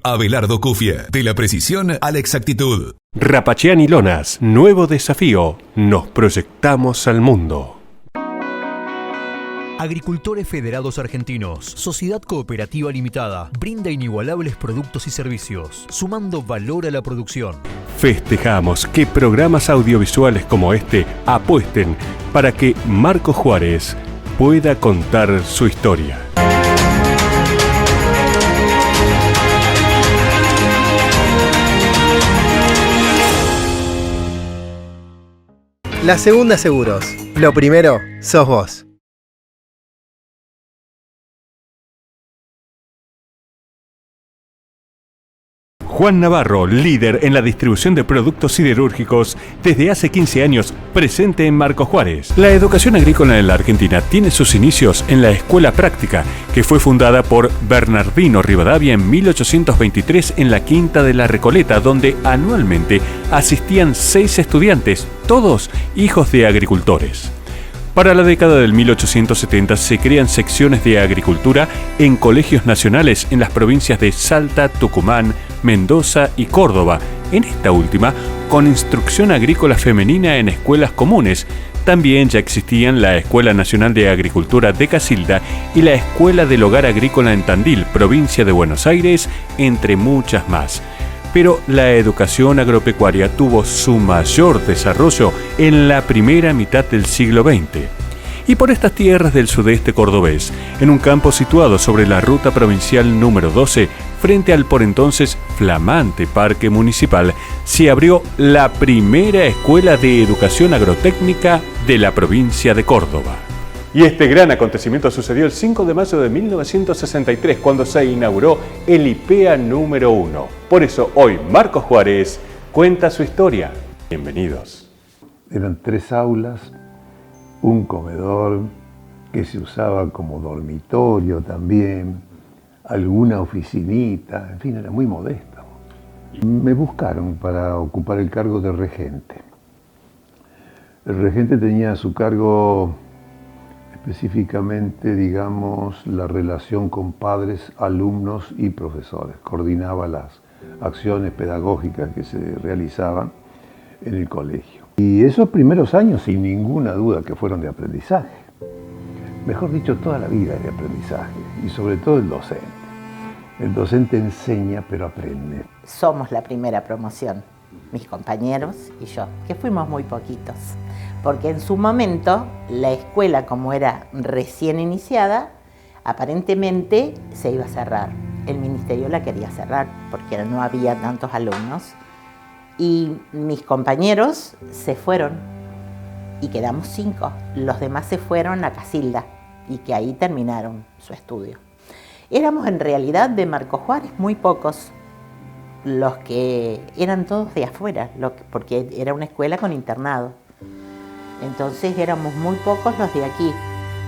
Abelardo Cufia, de la precisión a la exactitud. Rapachiani Lonas, nuevo desafío. Nos proyectamos al mundo. Agricultores Federados Argentinos, Sociedad Cooperativa Limitada, brinda inigualables productos y servicios, sumando valor a la producción. Festejamos que programas audiovisuales como este apuesten para que Marcos Juárez pueda contar su historia. La Segunda Seguros. Lo primero, sos vos. Juan Navarro, líder en la distribución de productos siderúrgicos desde hace 15 años, presente en Marcos Juárez. La educación agrícola en la Argentina tiene sus inicios en la Escuela Práctica, que fue fundada por Bernardino Rivadavia en 1823 en la Quinta de la Recoleta, donde anualmente asistían 6 estudiantes, todos hijos de agricultores. Para la década del 1870 se crean secciones de agricultura en colegios nacionales en las provincias de Salta, Tucumán, Mendoza y Córdoba, en esta última con instrucción agrícola femenina en escuelas comunes. También ya existían la Escuela Nacional de Agricultura de Casilda y la Escuela del Hogar Agrícola en Tandil, provincia de Buenos Aires, entre muchas más. Pero la educación agropecuaria tuvo su mayor desarrollo en la primera mitad del siglo XX. Y por estas tierras del sudeste cordobés, en un campo situado sobre la ruta provincial número 12, frente al por entonces flamante parque municipal, se abrió la primera escuela de educación agrotécnica de la provincia de Córdoba. Y este gran acontecimiento sucedió el 5 de mayo de 1963, cuando se inauguró el IPEA número 1. Por eso hoy Marcos Juárez cuenta su historia. Bienvenidos. Eran 3 aulas, un comedor que se usaba como dormitorio también, alguna oficinita, en fin, era muy modesto. Me buscaron para ocupar el cargo de regente. El regente tenía a su cargo específicamente, digamos, la relación con padres, alumnos y profesores. Coordinaba las acciones pedagógicas que se realizaban en el colegio. Y esos primeros años, sin ninguna duda, que fueron de aprendizaje. Mejor dicho, toda la vida es de aprendizaje, y sobre todo el docente. El docente enseña, pero aprende. Somos la primera promoción, mis compañeros y yo, que fuimos muy poquitos. Porque en su momento, la escuela, como era recién iniciada, aparentemente se iba a cerrar. El ministerio la quería cerrar porque no había tantos alumnos. Y mis compañeros se fueron y quedamos 5. Los demás se fueron a Casilda y que ahí terminaron su estudio. Éramos en realidad de Marcos Juárez muy pocos, los que eran todos de afuera, porque era una escuela con internado. Entonces éramos muy pocos los de aquí,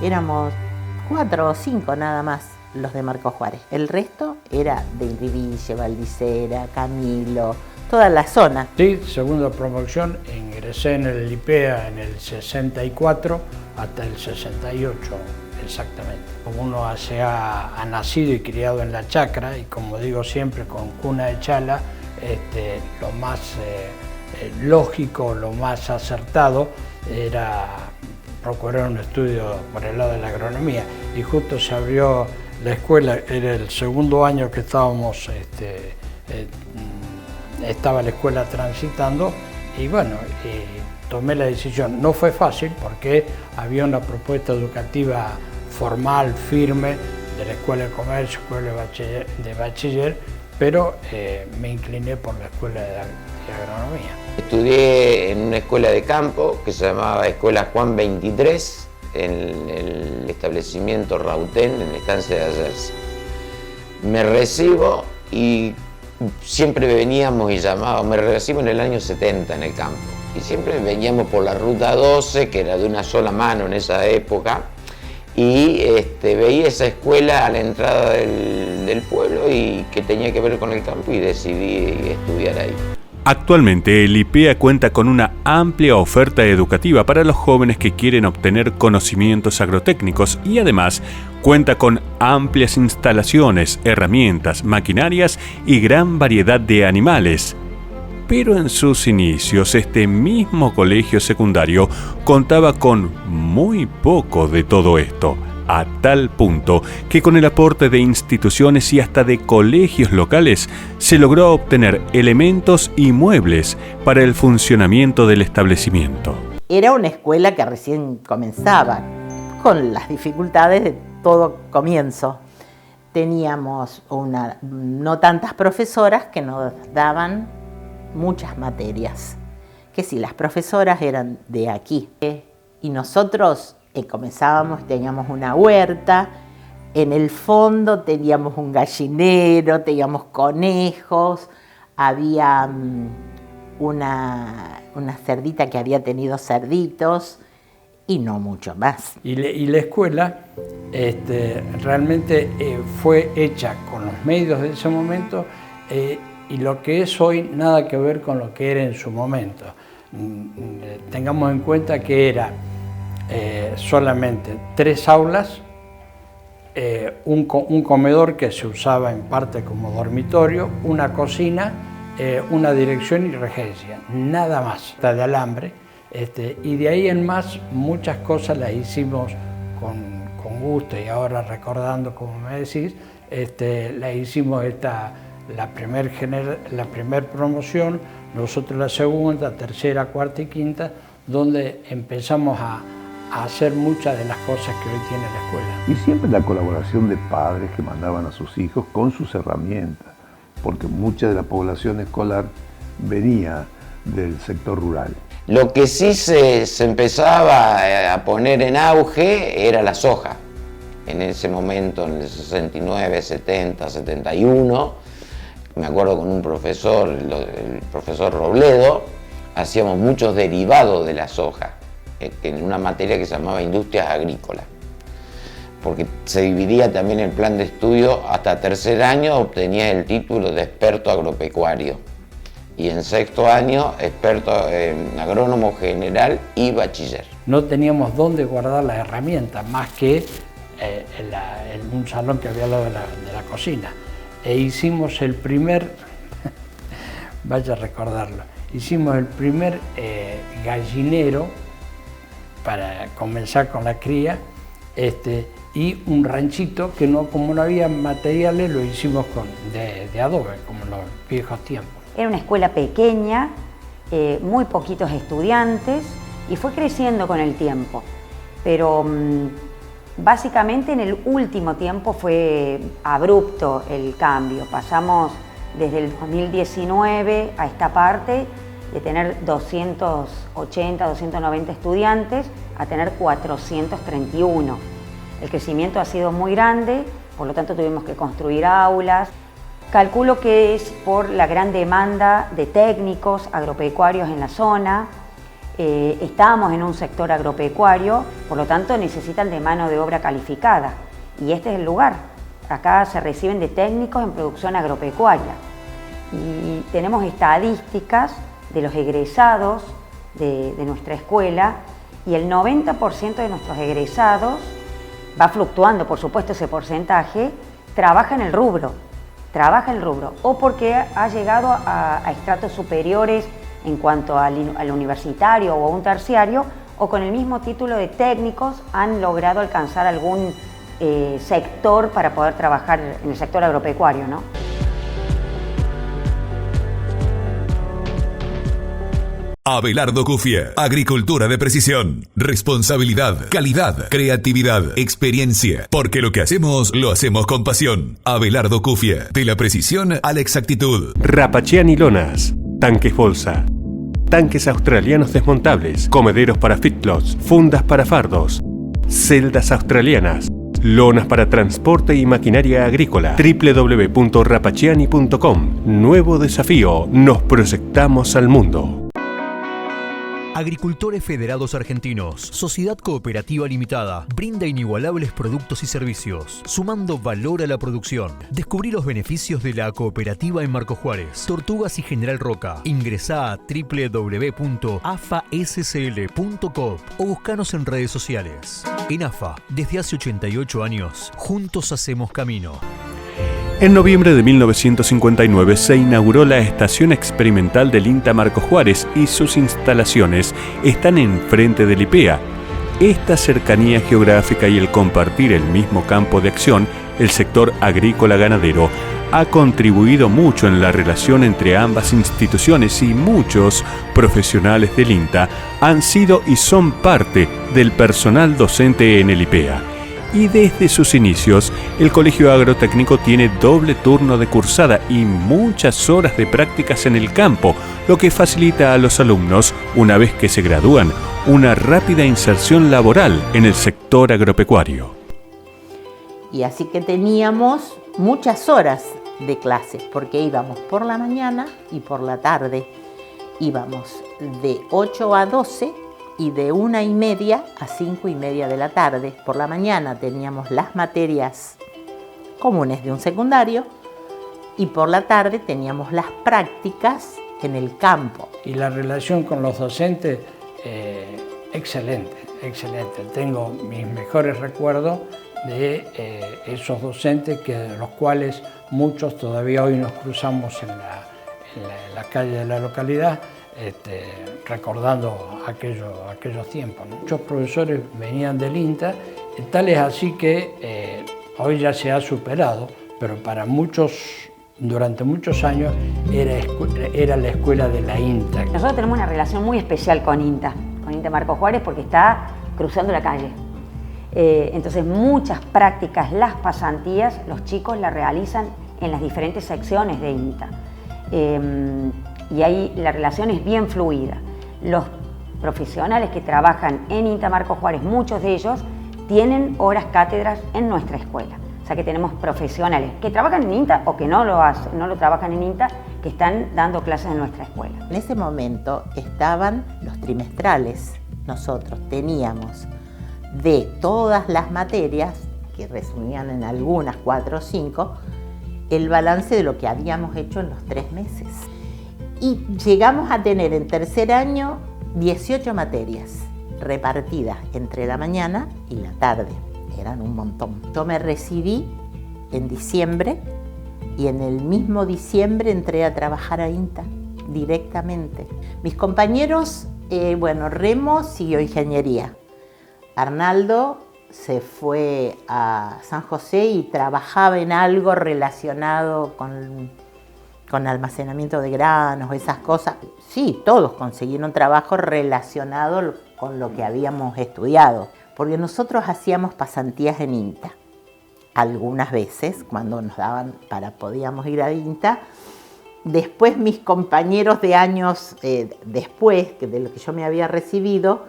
éramos 4 o 5 nada más los de Marcos Juárez. El resto era de Inriville, Valdicera, Camilo, toda la zona. Sí, segunda promoción, ingresé en el IPEA en el 64 hasta el 68 exactamente. Como uno se ha nacido y criado en la chacra y como digo siempre con cuna de chala, lo más lógico, lo más acertado era procurar un estudio por el lado de la agronomía y justo se abrió la escuela, era el segundo año que estábamos, estaba la escuela transitando y bueno, tomé la decisión. No fue fácil porque había una propuesta educativa formal, firme, de la Escuela de Comercio, Escuela de Bachiller, pero me incliné por la Escuela de Agronomía. Estudié en una escuela de campo que se llamaba Escuela Juan 23, en el establecimiento Rautén, en la estancia de Ayerza. Me recibo y siempre veníamos y llamábamos, me recibo en el año 70 en el campo, y siempre veníamos por la ruta 12, que era de una sola mano en esa época, y veía esa escuela a la entrada del pueblo y que tenía que ver con el campo y decidí estudiar ahí. Actualmente el IPEA cuenta con una amplia oferta educativa para los jóvenes que quieren obtener conocimientos agrotécnicos y además cuenta con amplias instalaciones, herramientas, maquinarias y gran variedad de animales. Pero en sus inicios este mismo colegio secundario contaba con muy poco de todo esto, a tal punto que con el aporte de instituciones y hasta de colegios locales se logró obtener elementos y muebles para el funcionamiento del establecimiento. Era una escuela que recién comenzaba, con las dificultades de todo comienzo. Teníamos no tantas profesoras que nos daban muchas materias, que si las profesoras eran de aquí y nosotros comenzábamos, teníamos una huerta, en el fondo teníamos un gallinero, teníamos conejos, había una cerdita que había tenido cerditos y no mucho más. Y la escuela realmente fue hecha con los medios de ese momento y lo que es hoy nada que ver con lo que era en su momento. Tengamos en cuenta que era solamente 3 aulas, un comedor que se usaba en parte como dormitorio, una cocina, una dirección y regencia, nada más, de alambre, y de ahí en más muchas cosas las hicimos con gusto y ahora recordando, como me decís, la hicimos la primer promoción, nosotros la segunda, tercera, cuarta y quinta, donde empezamos a hacer muchas de las cosas que hoy tiene la escuela. Y siempre la colaboración de padres que mandaban a sus hijos con sus herramientas, porque mucha de la población escolar venía del sector rural. Lo que sí se empezaba a poner en auge era la soja. En ese momento, en el 69, 70, 71, me acuerdo con un profesor, el profesor Robledo, hacíamos muchos derivados de la soja, en una materia que se llamaba Industrias Agrícolas, porque se dividía también el plan de estudio, hasta tercer año obtenía el título de experto agropecuario y en sexto año experto agrónomo general y bachiller. No teníamos dónde guardar las herramientas más que en un salón que había al lado de la cocina, e hicimos el primer, vaya a recordarlo, hicimos el primer gallinero para comenzar con la cría, y un ranchito que como no había materiales lo hicimos de adobe, como en los viejos tiempos. Era una escuela pequeña, muy poquitos estudiantes y fue creciendo con el tiempo, pero básicamente en el último tiempo fue abrupto el cambio. Pasamos desde el 2019 a esta parte de tener 280, 290 estudiantes a tener 431. El crecimiento ha sido muy grande, por lo tanto tuvimos que construir aulas. Calculo que es por la gran demanda de técnicos agropecuarios en la zona. Estamos en un sector agropecuario, por lo tanto necesitan de mano de obra calificada. Y este es el lugar. Acá se reciben de técnicos en producción agropecuaria. Y tenemos estadísticas de los egresados de nuestra escuela y el 90% de nuestros egresados, va fluctuando por supuesto ese porcentaje, trabaja en el rubro o porque ha llegado a estratos superiores en cuanto al universitario o a un terciario, o con el mismo título de técnicos han logrado alcanzar algún sector para poder trabajar en el sector agropecuario, ¿no? Abelardo Cufia, agricultura de precisión, responsabilidad, calidad, creatividad, experiencia, porque lo que hacemos, lo hacemos con pasión. Abelardo Cufia, de la precisión a la exactitud. Rapachiani Lonas, tanques bolsa, tanques australianos desmontables, comederos para fitlots, fundas para fardos, celdas australianas, lonas para transporte y maquinaria agrícola. www.rapachiani.com. Nuevo desafío, nos proyectamos al mundo. Agricultores Federados Argentinos, Sociedad Cooperativa Limitada, brinda inigualables productos y servicios, sumando valor a la producción. Descubrí los beneficios de la cooperativa en Marcos Juárez, Tortugas y General Roca. Ingresá a www.afascl.coop o buscanos en redes sociales. En AFA, desde hace 88 años, juntos hacemos camino. En noviembre de 1959 se inauguró la estación experimental del INTA Marcos Juárez y sus instalaciones están enfrente del IPEA. Esta cercanía geográfica y el compartir el mismo campo de acción, el sector agrícola-ganadero, ha contribuido mucho en la relación entre ambas instituciones y muchos profesionales del INTA han sido y son parte del personal docente en el IPEA. Y desde sus inicios, el Colegio Agrotécnico tiene doble turno de cursada y muchas horas de prácticas en el campo, lo que facilita a los alumnos, una vez que se gradúan, una rápida inserción laboral en el sector agropecuario. Y así que teníamos muchas horas de clases, porque íbamos por la mañana y por la tarde. Íbamos de 8 a 12 y de 1:30 a 5:30 de la tarde. Por la mañana teníamos las materias comunes de un secundario y por la tarde teníamos las prácticas en el campo. Y la relación con los docentes, excelente, excelente. Tengo mis mejores recuerdos de esos docentes, de los cuales muchos todavía hoy nos cruzamos en la calle de la localidad, recordando aquellos tiempos, ¿no? Muchos profesores venían del INTA, tal es así que hoy ya se ha superado, pero para muchos, durante muchos años, era la escuela de la INTA. Nosotros tenemos una relación muy especial con INTA Marcos Juárez, porque está cruzando la calle. Entonces muchas prácticas, las pasantías, los chicos las realizan en las diferentes secciones de INTA. Y ahí la relación es bien fluida. Los profesionales que trabajan en INTA Marcos Juárez, muchos de ellos tienen horas cátedras en nuestra escuela. O sea que tenemos profesionales que trabajan en INTA o que no lo trabajan en INTA, que están dando clases en nuestra escuela. En ese momento estaban los trimestrales. Nosotros teníamos de todas las materias, que resumían en algunas 4 o 5, el balance de lo que habíamos hecho en los 3 meses. Y llegamos a tener en tercer año 18 materias repartidas entre la mañana y la tarde. Eran un montón. Yo me recibí en diciembre y en el mismo diciembre entré a trabajar a INTA directamente. Mis compañeros, Remo siguió ingeniería. Arnaldo se fue a San José y trabajaba en algo relacionado con almacenamiento de granos, esas cosas. Sí, todos consiguieron trabajo relacionado con lo que habíamos estudiado, porque nosotros hacíamos pasantías en INTA. Algunas veces, cuando nos daban podíamos ir a INTA. Después mis compañeros de años después, de lo que yo me había recibido,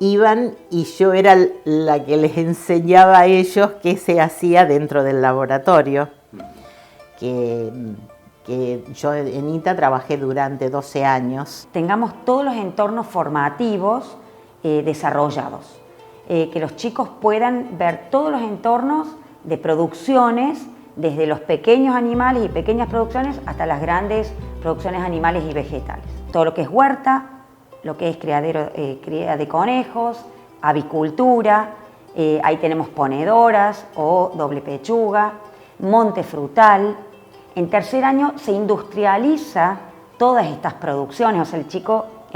iban y yo era la que les enseñaba a ellos qué se hacía dentro del laboratorio. Que yo en INTA trabajé durante 12 años. Tengamos todos los entornos formativos desarrollados, que los chicos puedan ver todos los entornos de producciones, desde los pequeños animales y pequeñas producciones hasta las grandes producciones animales y vegetales. Todo lo que es huerta, lo que es cría de conejos, avicultura, ahí tenemos ponedoras o doble pechuga, monte frutal. En tercer año se industrializa todas estas producciones, o sea, el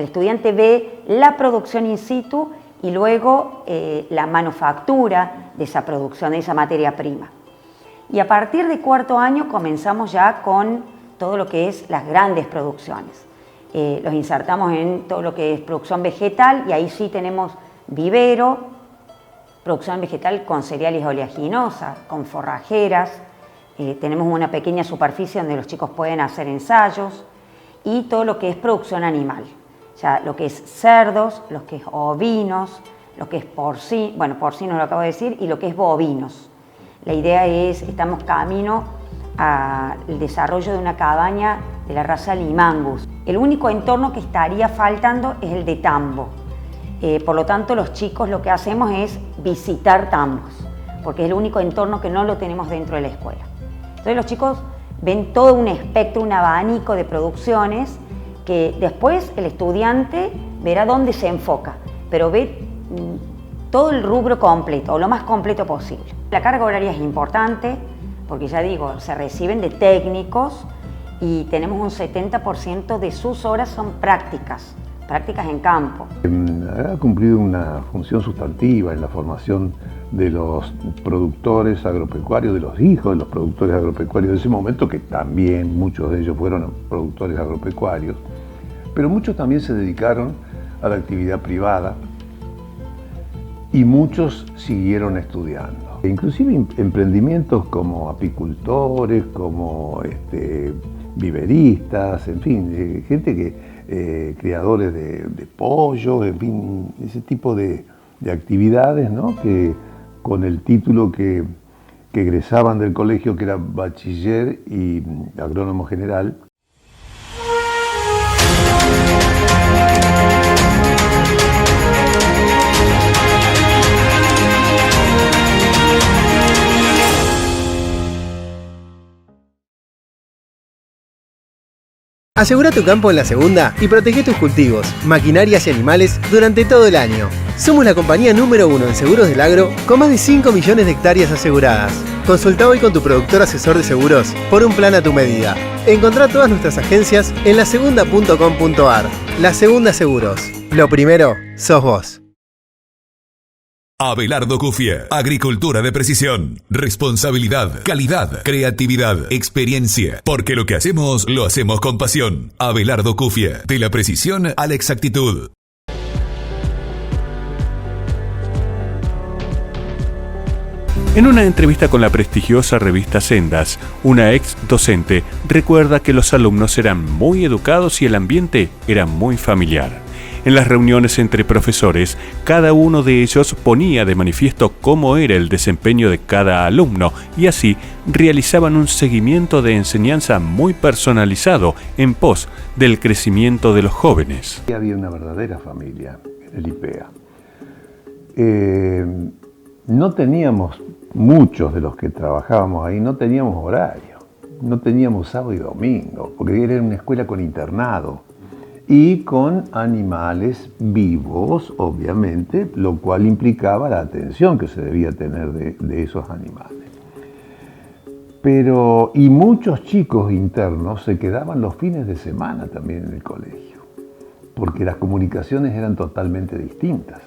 estudiante ve la producción in situ y luego la manufactura de esa producción, de esa materia prima. Y a partir de cuarto año comenzamos ya con todo lo que es las grandes producciones. Los insertamos en todo lo que es producción vegetal y ahí sí tenemos vivero, producción vegetal con cereales oleaginosas, con forrajeras. Tenemos una pequeña superficie donde los chicos pueden hacer ensayos y todo lo que es producción animal. Ya lo que es cerdos, lo que es ovinos, lo que es porcinos lo acabo de decir, y lo que es bovinos. La idea es, estamos camino al desarrollo de una cabaña de la raza Limangus. El único entorno que estaría faltando es el de tambo. Por lo tanto, los chicos lo que hacemos es visitar tambos, porque es el único entorno que no lo tenemos dentro de la escuela. Entonces los chicos ven todo un espectro, un abanico de producciones que después el estudiante verá dónde se enfoca, pero ve todo el rubro completo, o lo más completo posible. La carga horaria es importante, porque ya digo, se reciben de técnicos y tenemos un 70% de sus horas son prácticas en campo. Ha cumplido una función sustantiva en la formación de los productores agropecuarios, de los hijos de los productores agropecuarios de ese momento, que también muchos de ellos fueron productores agropecuarios, pero muchos también se dedicaron a la actividad privada y muchos siguieron estudiando. Inclusive emprendimientos como apicultores, como viveristas, en fin, gente que criadores de pollo, en fin, ese tipo de actividades, ¿no? Que con el título que egresaban del colegio, que era bachiller y agrónomo general. Asegura tu campo en la segunda y protege tus cultivos, maquinarias y animales durante todo el año. Somos la compañía número 1 en seguros del agro con más de 5 millones de hectáreas aseguradas. Consulta hoy con tu productor asesor de seguros por un plan a tu medida. Encontrá todas nuestras agencias en lasegunda.com.ar. La Segunda Seguros. Lo primero, sos vos. Abelardo Cufie, agricultura de precisión, responsabilidad, calidad, creatividad, experiencia, porque lo que hacemos, lo hacemos con pasión. Abelardo Cufie, de la precisión a la exactitud. En una entrevista con la prestigiosa revista Sendas, una ex docente recuerda que los alumnos eran muy educados y el ambiente era muy familiar. En las reuniones entre profesores, cada uno de ellos ponía de manifiesto cómo era el desempeño de cada alumno y así realizaban un seguimiento de enseñanza muy personalizado en pos del crecimiento de los jóvenes. Había una verdadera familia en el IPEA. No teníamos, muchos de los que trabajábamos ahí, no teníamos horario, no teníamos sábado y domingo, porque era una escuela con internado. Y con animales vivos, obviamente, lo cual implicaba la atención que se debía tener de esos animales. Y muchos chicos internos se quedaban los fines de semana también en el colegio, porque las comunicaciones eran totalmente distintas.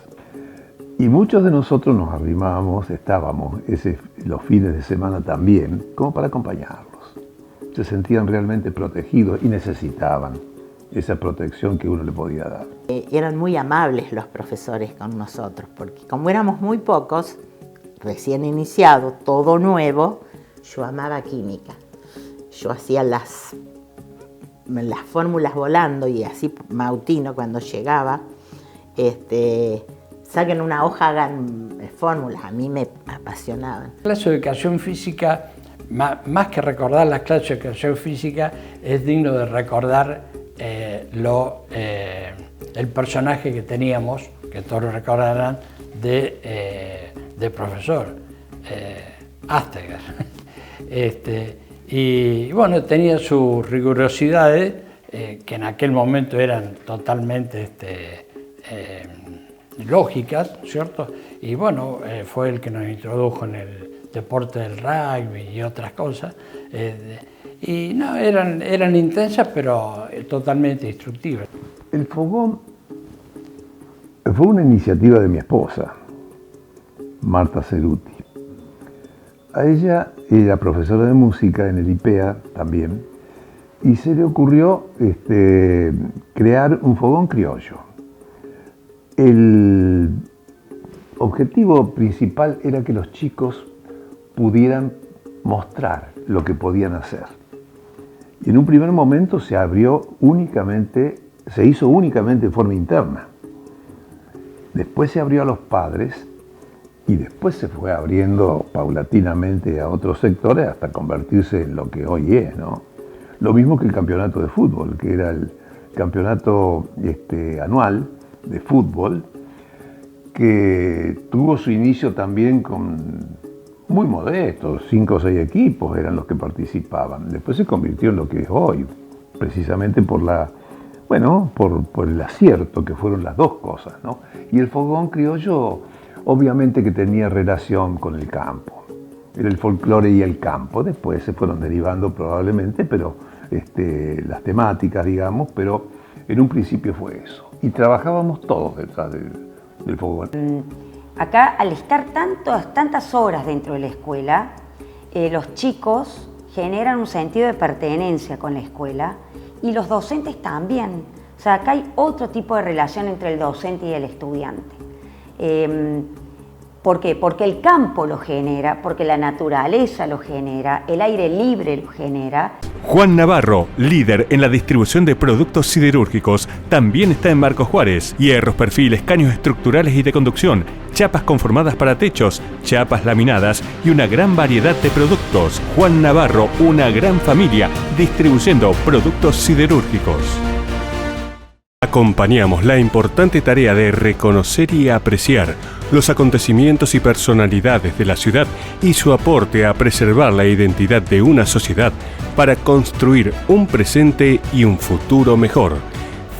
Y muchos de nosotros nos arrimábamos, estábamos los fines de semana también, como para acompañarlos. Se sentían realmente protegidos y necesitaban esa protección que uno le podía dar. Eran muy amables los profesores con nosotros, porque como éramos muy pocos, recién iniciado, todo nuevo, yo amaba química. Yo hacía las fórmulas volando y así Mautino cuando llegaba, saquen una hoja, hagan fórmulas, a mí me apasionaban. La clase de educación física, más que recordar las clases de educación física, es digno de recordar el personaje que teníamos, que todos recordarán, de profesor, Asteger. Y bueno, tenía sus rigurosidades, que en aquel momento eran totalmente lógicas, ¿cierto? Y bueno, fue el que nos introdujo en el deporte del rugby y otras cosas. Y no, eran intensas, pero totalmente instructivas. El fogón fue una iniciativa de mi esposa, Marta Ceruti. A ella era profesora de música en el IPEA también, y se le ocurrió crear un fogón criollo. El objetivo principal era que los chicos pudieran mostrar lo que podían hacer. Y en un primer momento se hizo únicamente de forma interna. Después se abrió a los padres y después se fue abriendo paulatinamente a otros sectores hasta convertirse en lo que hoy es, ¿no? Lo mismo que el campeonato de fútbol, que era el campeonato anual de fútbol, que tuvo su inicio también con muy modestos, 5 o 6 equipos eran los que participaban. Después se convirtió en lo que es hoy, precisamente por el acierto, que fueron las dos cosas, ¿no? Y el fogón criollo, obviamente que tenía relación con el campo. Era el folclore y el campo. Después se fueron derivando probablemente, pero las temáticas, digamos, pero en un principio fue eso. Y trabajábamos todos detrás del fogón. Acá, al estar tantas horas dentro de la escuela, los chicos generan un sentido de pertenencia con la escuela y los docentes también. O sea, acá hay otro tipo de relación entre el docente y el estudiante. ¿Por qué? Porque el campo lo genera, porque la naturaleza lo genera, el aire libre lo genera. Juan Navarro, líder en la distribución de productos siderúrgicos, también está en Marcos Juárez. Hierros, perfiles, caños estructurales y de conducción, chapas conformadas para techos, chapas laminadas y una gran variedad de productos. Juan Navarro, una gran familia, distribuyendo productos siderúrgicos. Acompañamos la importante tarea de reconocer y apreciar los acontecimientos y personalidades de la ciudad y su aporte a preservar la identidad de una sociedad para construir un presente y un futuro mejor.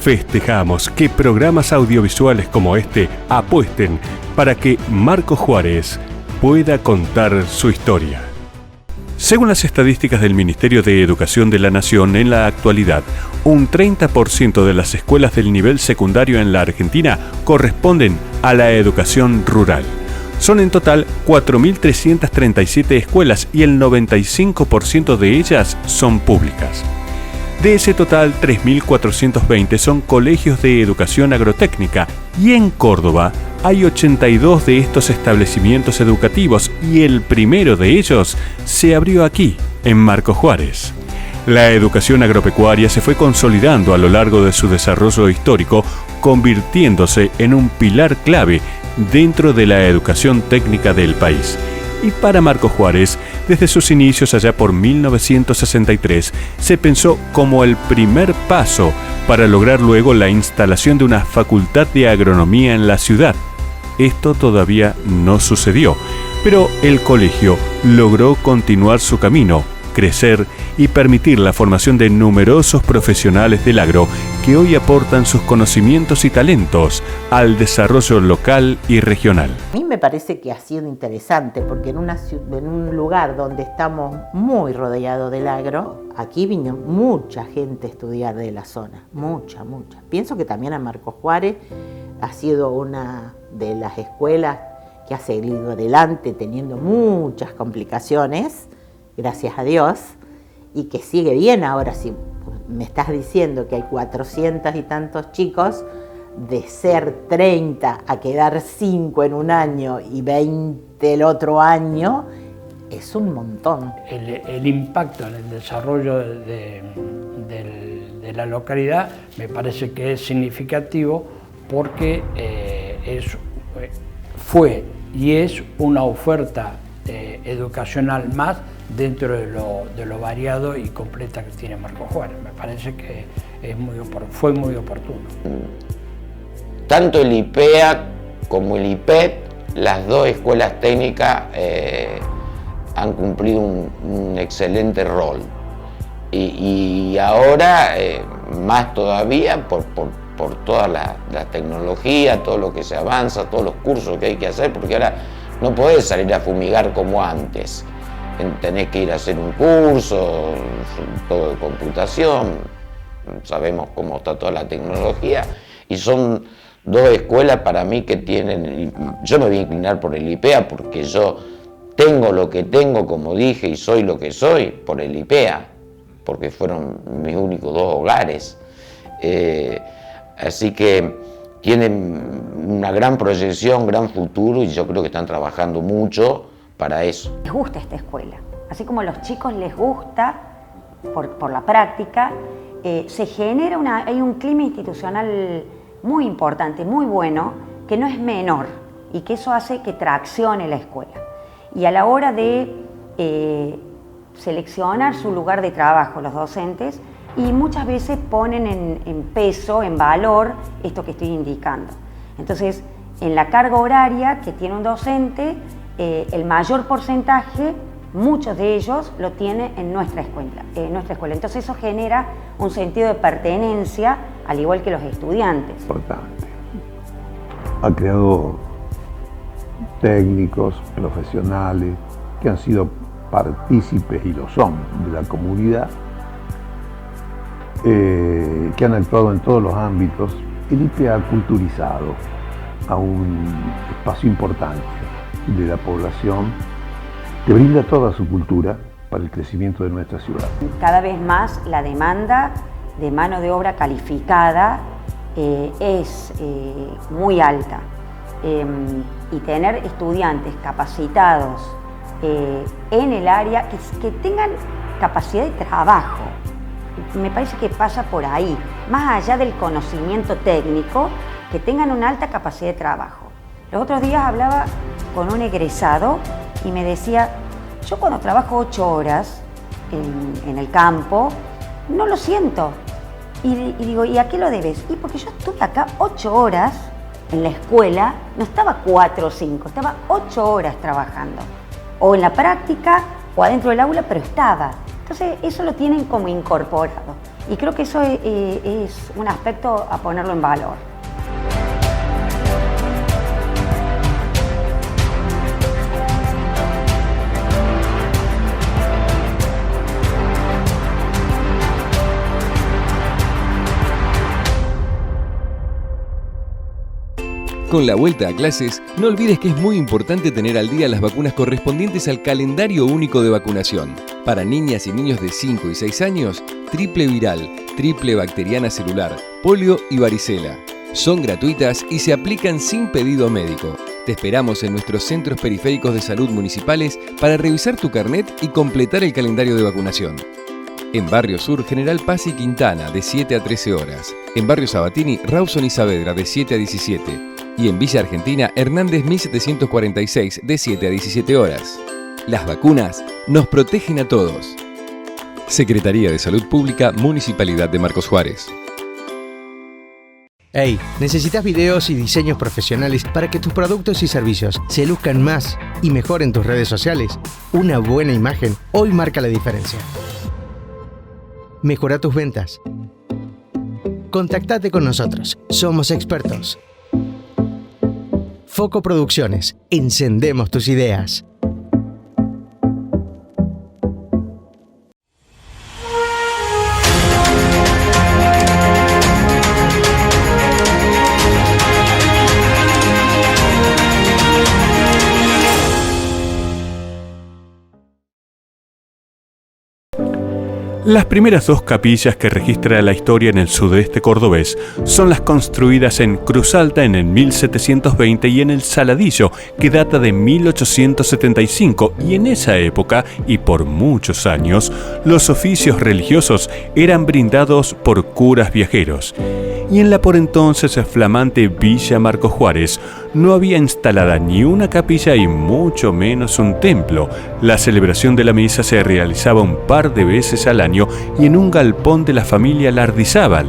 Festejamos que programas audiovisuales como este apuesten para que Marcos Juárez pueda contar su historia. Según las estadísticas del Ministerio de Educación de la Nación, en la actualidad, un 30% de las escuelas del nivel secundario en la Argentina corresponden a la educación rural. Son en total 4.337 escuelas y el 95% de ellas son públicas. De ese total, 3.420 son colegios de educación agrotécnica y en Córdoba hay 82 de estos establecimientos educativos y el primero de ellos se abrió aquí, en Marcos Juárez. La educación agropecuaria se fue consolidando a lo largo de su desarrollo histórico, convirtiéndose en un pilar clave dentro de la educación técnica del país. Y para Marcos Juárez, desde sus inicios allá por 1963, se pensó como el primer paso para lograr luego la instalación de una facultad de agronomía en la ciudad. Esto todavía no sucedió, pero el colegio logró continuar su camino, crecer y permitir la formación de numerosos profesionales del agro que hoy aportan sus conocimientos y talentos al desarrollo local y regional. A mí me parece que ha sido interesante porque en un lugar donde estamos muy rodeados del agro, aquí vino mucha gente a estudiar de la zona, mucha. Pienso que también a Marcos Juárez ha sido una de las escuelas que ha seguido adelante teniendo muchas complicaciones, gracias a Dios, y que sigue bien. Ahora, si me estás diciendo que hay 400 y tantos chicos, de ser 30 a quedar 5 en un año y 20 el otro año, es un montón. El impacto en el desarrollo de la localidad me parece que es significativo porque fue y es una oferta educacional más dentro de lo variado y completa que tiene Marcos Juárez. Me parece que fue muy oportuno. Tanto el IPEA como el IPEP, las dos escuelas técnicas han cumplido un excelente rol. Y ahora, más todavía, por toda la tecnología, todo lo que se avanza, todos los cursos que hay que hacer, porque ahora no podés salir a fumigar como antes. Tenés que ir a hacer un curso, todo de computación, sabemos cómo está toda la tecnología, y son dos escuelas para mí que tienen, yo me voy a inclinar por el IPEA porque yo tengo lo que tengo, como dije, y soy lo que soy por el IPEA, porque fueron mis únicos dos hogares. Así que tienen una gran proyección, gran futuro, y yo creo que están trabajando mucho para eso. Les gusta esta escuela, así como a los chicos les gusta por la práctica, se genera hay un clima institucional muy importante, muy bueno, que no es menor y que eso hace que traccione la escuela. Y a la hora de seleccionar su lugar de trabajo, los docentes, y muchas veces ponen en peso, en valor, esto que estoy indicando. Entonces, en la carga horaria que tiene un docente, el mayor porcentaje, muchos de ellos, lo tiene en nuestra escuela. Entonces eso genera un sentido de pertenencia, al igual que los estudiantes. Importante. Ha creado técnicos, profesionales, que han sido partícipes, y lo son, de la comunidad, que han actuado en todos los ámbitos. El IPE ha culturizado a un espacio importante de la población que brinda toda su cultura para el crecimiento de nuestra ciudad. Cada vez más la demanda de mano de obra calificada es muy alta, y tener estudiantes capacitados en el área, que tengan capacidad de trabajo, me parece que pasa por ahí, más allá del conocimiento técnico, que tengan una alta capacidad de trabajo. Los otros días hablaba con un egresado y me decía, yo cuando trabajo 8 horas en el campo, no lo siento. Y digo, ¿y a qué lo debes? Y porque yo estuve acá 8 horas en la escuela, no estaba 4 o 5, estaba 8 horas trabajando. O en la práctica, o adentro del aula, pero estaba. Entonces, eso lo tienen como incorporado. Y creo que eso es un aspecto a ponerlo en valor. Con la vuelta a clases, no olvides que es muy importante tener al día las vacunas correspondientes al calendario único de vacunación. Para niñas y niños de 5 y 6 años, triple viral, triple bacteriana celular, polio y varicela. Son gratuitas y se aplican sin pedido médico. Te esperamos en nuestros centros periféricos de salud municipales para revisar tu carnet y completar el calendario de vacunación. En Barrio Sur, General Paz y Quintana, de 7 a 13 horas. En Barrio Sabatini, Rawson y Saavedra, de 7 a 17. Y en Villa Argentina, Hernández 1746, de 7 a 17 horas. Las vacunas nos protegen a todos. Secretaría de Salud Pública, Municipalidad de Marcos Juárez. Hey, ¿necesitas videos y diseños profesionales para que tus productos y servicios se luzcan más y mejor en tus redes sociales? Una buena imagen hoy marca la diferencia. Mejora tus ventas. Contactate con nosotros. Somos expertos. Foco Producciones. Encendemos tus ideas. Las primeras 2 capillas que registra la historia en el sudeste cordobés son las construidas en Cruz Alta en el 1720 y en el Saladillo, que data de 1875, y en esa época, y por muchos años, los oficios religiosos eran brindados por curas viajeros. Y en la por entonces flamante Villa Marcos Juárez no había instalada ni una capilla y mucho menos un templo. La celebración de la misa se realizaba un par de veces al año y en un galpón de la familia Lardizábal,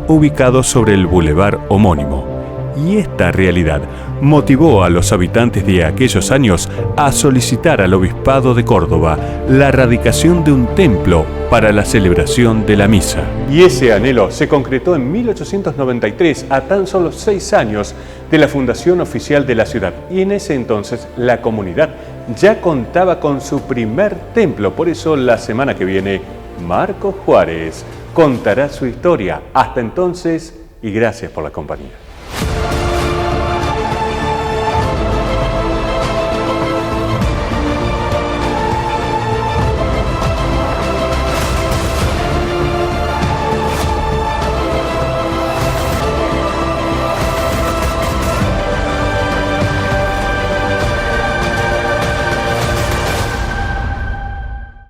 ubicado sobre el bulevar homónimo. Y esta realidad motivó a los habitantes de aquellos años a solicitar al Obispado de Córdoba la radicación de un templo para la celebración de la misa. Y ese anhelo se concretó en 1893, a tan solo 6 años de la fundación oficial de la ciudad. Y en ese entonces la comunidad ya contaba con su primer templo. Por eso la semana que viene, Marcos Juárez contará su historia. Hasta entonces, y gracias por la compañía.